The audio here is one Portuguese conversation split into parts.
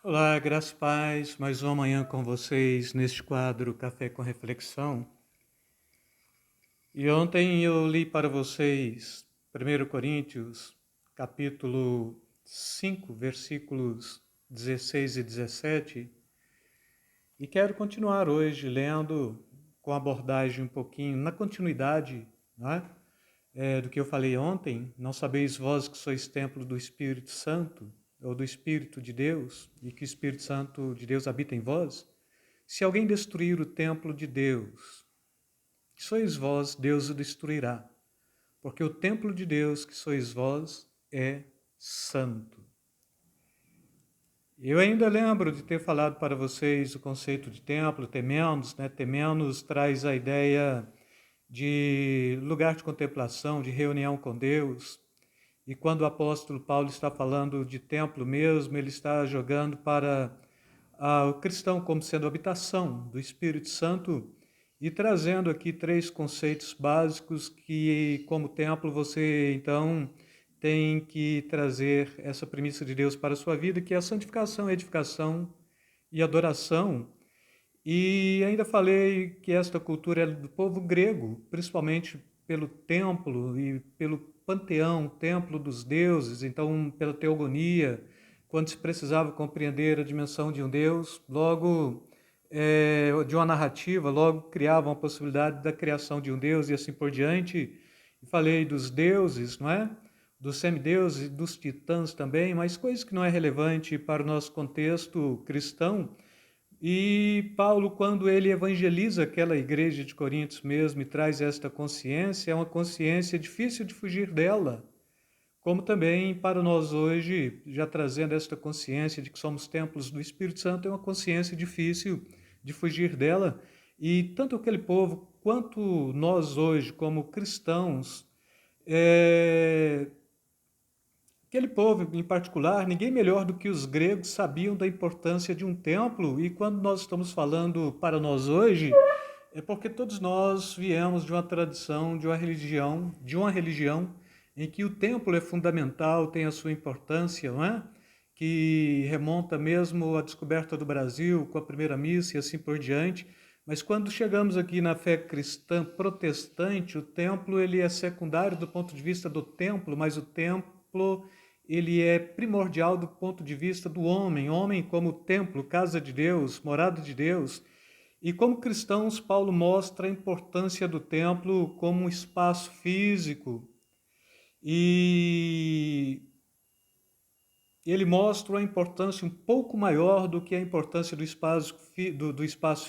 Olá, graças e paz, mais uma manhã com vocês neste quadro Café com Reflexão. E ontem eu li para vocês 1 Coríntios, capítulo 5, versículos 16 e 17, e quero continuar hoje lendo com abordagem um pouquinho, na continuidade, né, do que eu falei ontem. Não sabeis vós que sois templo do Espírito Santo, ou do Espírito de Deus, e que o Espírito Santo de Deus habita em vós? Se alguém destruir o templo de Deus, que sois vós, Deus o destruirá, porque o templo de Deus, que sois vós, é santo. Eu ainda lembro de ter falado para vocês o conceito de templo, temenos, né? Temenos traz a ideia de lugar de contemplação, de reunião com Deus. E quando o apóstolo Paulo está falando de templo mesmo, ele está jogando para o cristão como sendo habitação do Espírito Santo e trazendo aqui três conceitos básicos que, como templo, você então tem que trazer essa premissa de Deus para a sua vida, que é a santificação, edificação e adoração. E ainda falei que esta cultura é do povo grego, principalmente pelo templo e pelo panteão, templo dos deuses, então pela teogonia, quando se precisava compreender a dimensão de um Deus, logo de uma narrativa, logo criavam a possibilidade da criação de um Deus e assim por diante. E falei dos deuses, não é? Dos semideuses e dos titãs também, mas coisa que não é relevante para o nosso contexto cristão. E Paulo, quando ele evangeliza aquela igreja de Coríntios mesmo e traz esta consciência, é uma consciência difícil de fugir dela. Como também para nós hoje, já trazendo esta consciência de que somos templos do Espírito Santo, é uma consciência difícil de fugir dela. E tanto aquele povo quanto nós hoje, como cristãos, é, aquele povo em particular, ninguém melhor do que os gregos sabiam da importância de um templo, e quando nós estamos falando para nós hoje, é porque todos nós viemos de uma tradição, de uma religião em que o templo é fundamental, tem a sua importância, não é? Que remonta mesmo à descoberta do Brasil, com a primeira missa e assim por diante. Mas quando chegamos aqui na fé cristã protestante, o templo ele é secundário do ponto de vista do templo, mas o templo ele é primordial do ponto de vista do homem, homem como templo, casa de Deus, morada de Deus. E como cristãos, Paulo mostra a importância do templo como um espaço físico e ele mostra uma importância um pouco maior do que a importância do espaço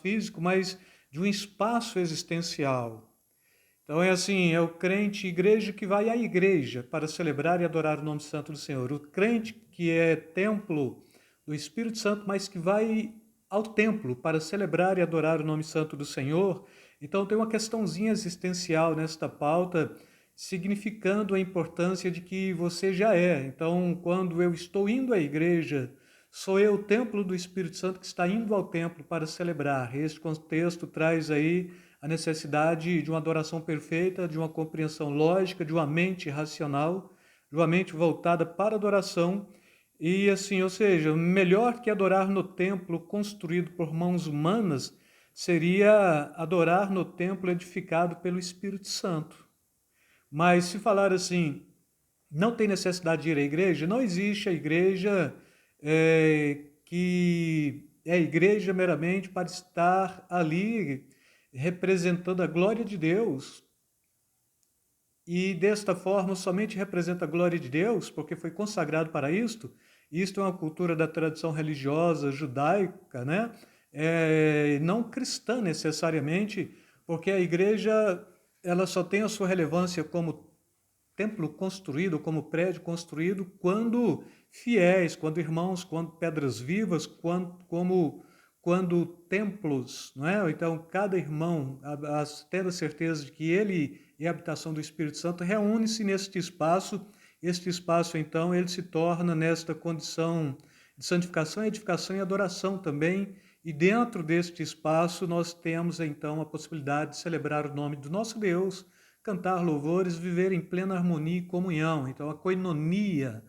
físico, mas de um espaço existencial. Então é assim, é o crente igreja que vai à igreja para celebrar e adorar o nome santo do Senhor. O crente que é templo do Espírito Santo, mas que vai ao templo para celebrar e adorar o nome santo do Senhor. Então tem uma questãozinha existencial nesta pauta, significando a importância de que você já é. Então, quando eu estou indo à igreja, sou eu o templo do Espírito Santo que está indo ao templo para celebrar. Este contexto traz aí a necessidade de uma adoração perfeita, de uma compreensão lógica, de uma mente racional, de uma mente voltada para a adoração. E assim, ou seja, melhor que adorar no templo construído por mãos humanas seria adorar no templo edificado pelo Espírito Santo. Mas se falar assim, não tem necessidade de ir à igreja, não existe a igreja que é igreja meramente para estar ali representando a glória de Deus. E desta forma somente representa a glória de Deus, porque foi consagrado para isto. Isto é uma cultura da tradição religiosa judaica, né? Não cristã necessariamente, porque a igreja ela só tem a sua relevância como templo construído, como prédio construído, quando fiéis, quando irmãos, quando pedras vivas, quando templos, não é? Então, cada irmão, tendo a certeza de que ele é a habitação do Espírito Santo, reúne-se neste espaço. Este espaço, então, ele se torna nesta condição de santificação, edificação e adoração também. E dentro deste espaço nós temos, então, a possibilidade de celebrar o nome do nosso Deus, cantar louvores, viver em plena harmonia e comunhão. Então, a koinonia,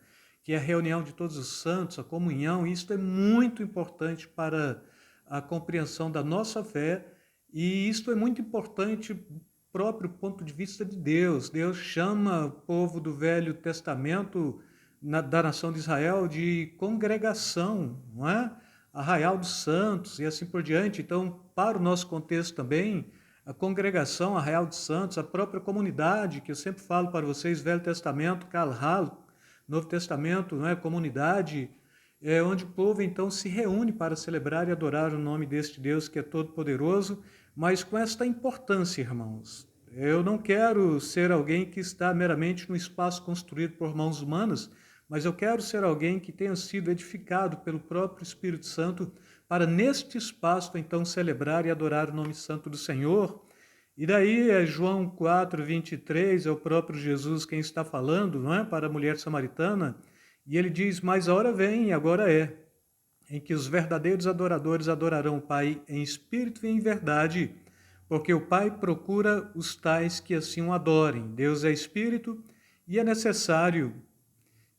que é a reunião de todos os santos, a comunhão. Isto é muito importante para a compreensão da nossa fé, e isto é muito importante do próprio ponto de vista de Deus. Deus chama o povo do Velho Testamento, da nação de Israel, de congregação, não é? Arraial dos Santos e assim por diante. Então, para o nosso contexto também, a congregação, Arraial dos Santos, a própria comunidade, que eu sempre falo para vocês, Velho Testamento, Calhal, Novo Testamento, não é? Comunidade, onde o povo então se reúne para celebrar e adorar o nome deste Deus que é todo-poderoso, mas com esta importância, irmãos. Eu não quero ser alguém que está meramente no espaço construído por mãos humanas, mas eu quero ser alguém que tenha sido edificado pelo próprio Espírito Santo para neste espaço então celebrar e adorar o nome santo do Senhor. E daí é João 4:23, é o próprio Jesus quem está falando, não é? Para a mulher samaritana, e ele diz: mas a hora vem, e agora é, em que os verdadeiros adoradores adorarão o Pai em espírito e em verdade, porque o Pai procura os tais que assim o adorem. Deus é espírito, e é necessário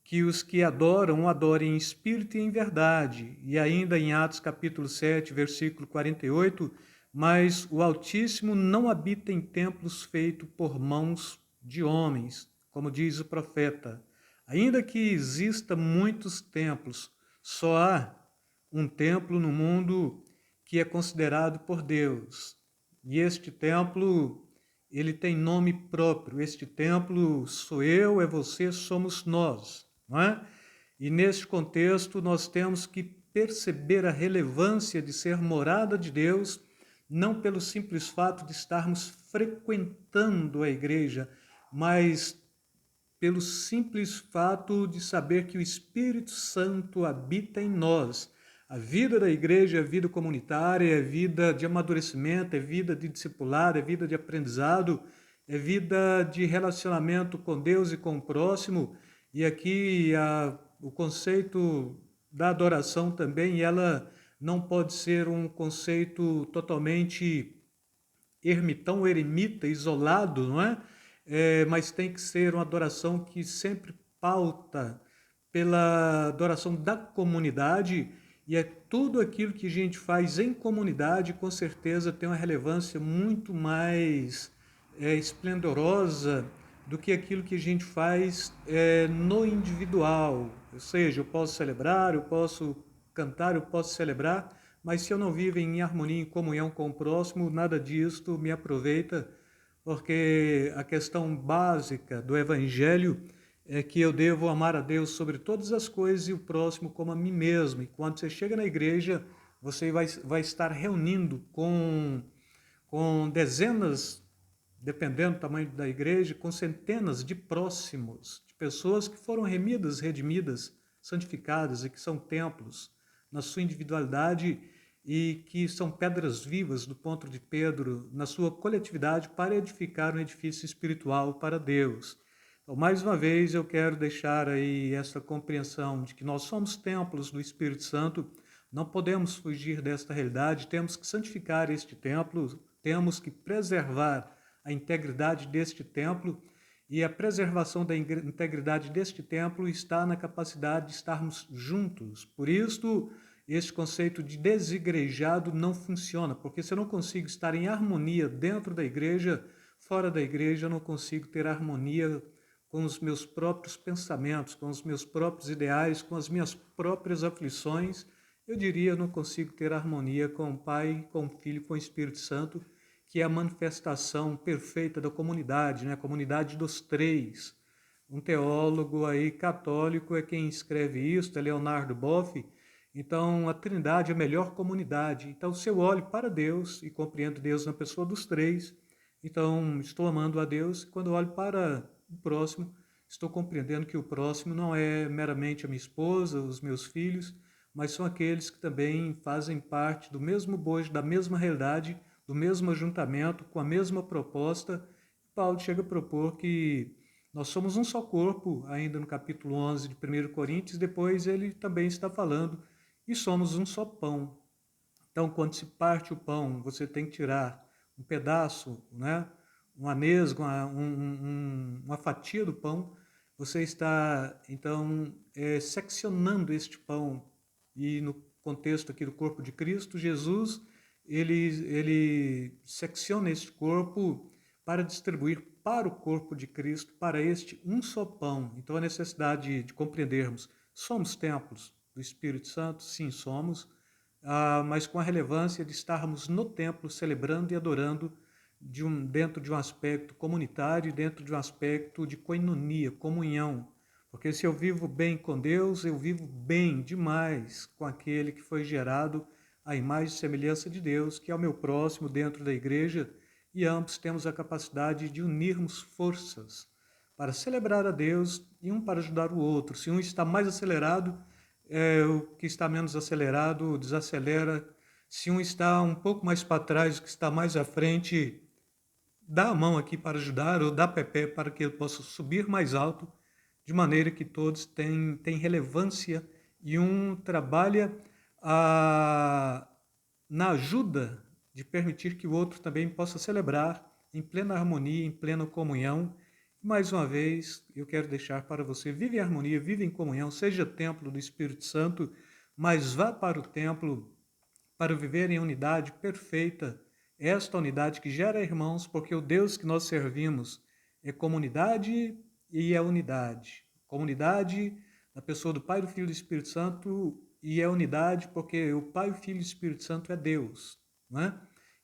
que os que adoram o adorem em espírito e em verdade. E ainda em Atos capítulo 7, versículo 48, mas o Altíssimo não habita em templos feitos por mãos de homens, como diz o profeta. Ainda que exista muitos templos, só há um templo no mundo que é considerado por Deus. E este templo, ele tem nome próprio. Este templo sou eu, é você, somos nós. Não é? E neste contexto nós temos que perceber a relevância de ser morada de Deus, não pelo simples fato de estarmos frequentando a igreja, mas pelo simples fato de saber que o Espírito Santo habita em nós. A vida da igreja é vida comunitária, é vida de amadurecimento, é vida de discipulado, é vida de aprendizado, é vida de relacionamento com Deus e com o próximo. E aqui o conceito da adoração também, ela não pode ser um conceito totalmente ermitão, eremita, isolado, não é? Mas tem que ser uma adoração que sempre pauta pela adoração da comunidade, e é tudo aquilo que a gente faz em comunidade, com certeza tem uma relevância muito mais esplendorosa do que aquilo que a gente faz no individual. Ou seja, eu posso celebrar, eu posso cantar, eu posso celebrar, mas se eu não vivo em harmonia, em comunhão com o próximo, nada disto me aproveita, porque a questão básica do Evangelho é que eu devo amar a Deus sobre todas as coisas e o próximo como a mim mesmo. E quando você chega na igreja, você vai estar reunindo com dezenas, dependendo do tamanho da igreja, com centenas de próximos, de pessoas que foram remidas, redimidas, santificadas e que são templos na sua individualidade e que são pedras vivas do ponto de Pedro na sua coletividade para edificar um edifício espiritual para Deus. Então, mais uma vez, eu quero deixar aí essa compreensão de que nós somos templos do Espírito Santo, não podemos fugir desta realidade, temos que santificar este templo, temos que preservar a integridade deste templo, e a preservação da integridade deste templo está na capacidade de estarmos juntos. Por isso, este conceito de desigrejado não funciona, porque se eu não consigo estar em harmonia dentro da igreja, fora da igreja eu não consigo ter harmonia com os meus próprios pensamentos, com os meus próprios ideais, com as minhas próprias aflições. Eu diria, eu não consigo ter harmonia com o Pai, com o Filho, com o Espírito Santo, que é a manifestação perfeita da comunidade, né? A comunidade dos três. Um teólogo aí católico é quem escreve isso, é Leonardo Boff. Então, a Trindade é a melhor comunidade. Então, se eu olho para Deus e compreendo Deus na pessoa dos três, então estou amando a Deus. Quando eu olho para o próximo, estou compreendendo que o próximo não é meramente a minha esposa, os meus filhos, mas são aqueles que também fazem parte do mesmo bojo, da mesma realidade, do mesmo ajuntamento, com a mesma proposta. Paulo chega a propor que nós somos um só corpo, ainda no capítulo 11 de 1 Coríntios, depois ele também está falando, e somos um só pão. Então, quando se parte o pão, você tem que tirar um pedaço, né? Uma nesga, uma fatia do pão, você está, então, seccionando este pão. E no contexto aqui do corpo de Cristo, Jesus, ele secciona este corpo para distribuir para o corpo de Cristo, para este um só pão. Então, a necessidade de compreendermos, somos templos do Espírito Santo? Sim, somos, mas com a relevância de estarmos no templo celebrando e adorando dentro de um aspecto comunitário, dentro de um aspecto de koinonia, comunhão. Porque se eu vivo bem com Deus, eu vivo bem demais com aquele que foi gerado à imagem e semelhança de Deus, que é o meu próximo dentro da igreja, e ambos temos a capacidade de unirmos forças para celebrar a Deus e um para ajudar o outro. Se um está mais acelerado, o que está menos acelerado desacelera. Se um está um pouco mais para trás, o que está mais à frente dá a mão aqui para ajudar, ou dá pé para que ele possa subir mais alto, de maneira que todos têm relevância e um trabalha na ajuda de permitir que o outro também possa celebrar em plena harmonia, em plena comunhão. Mais uma vez, eu quero deixar para você, vive em harmonia, vive em comunhão, seja templo do Espírito Santo, mas vá para o templo para viver em unidade perfeita, esta unidade que gera irmãos, porque o Deus que nós servimos é comunidade e é unidade. Comunidade na pessoa do Pai, do Filho e do Espírito Santo, e é unidade porque o Pai, o Filho e o Espírito Santo é Deus, não é?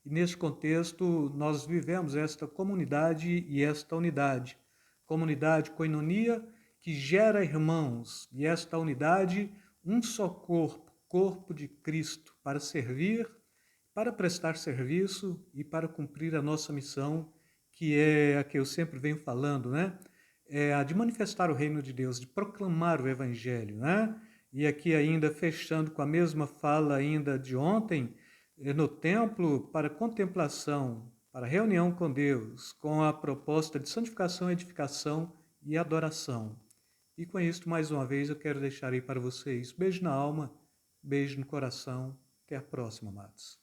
E neste contexto nós vivemos esta comunidade e esta unidade. Comunidade, koinonia, que gera irmãos, e esta unidade, um só corpo, corpo de Cristo, para servir, para prestar serviço e para cumprir a nossa missão, que é a que eu sempre venho falando, né? É a de manifestar o reino de Deus, de proclamar o evangelho, né? E aqui ainda fechando com a mesma fala ainda de ontem, no templo para contemplação, para reunião com Deus, com a proposta de santificação, edificação e adoração. E com isso, mais uma vez, eu quero deixar aí para vocês beijo na alma, beijo no coração. Até a próxima, amados.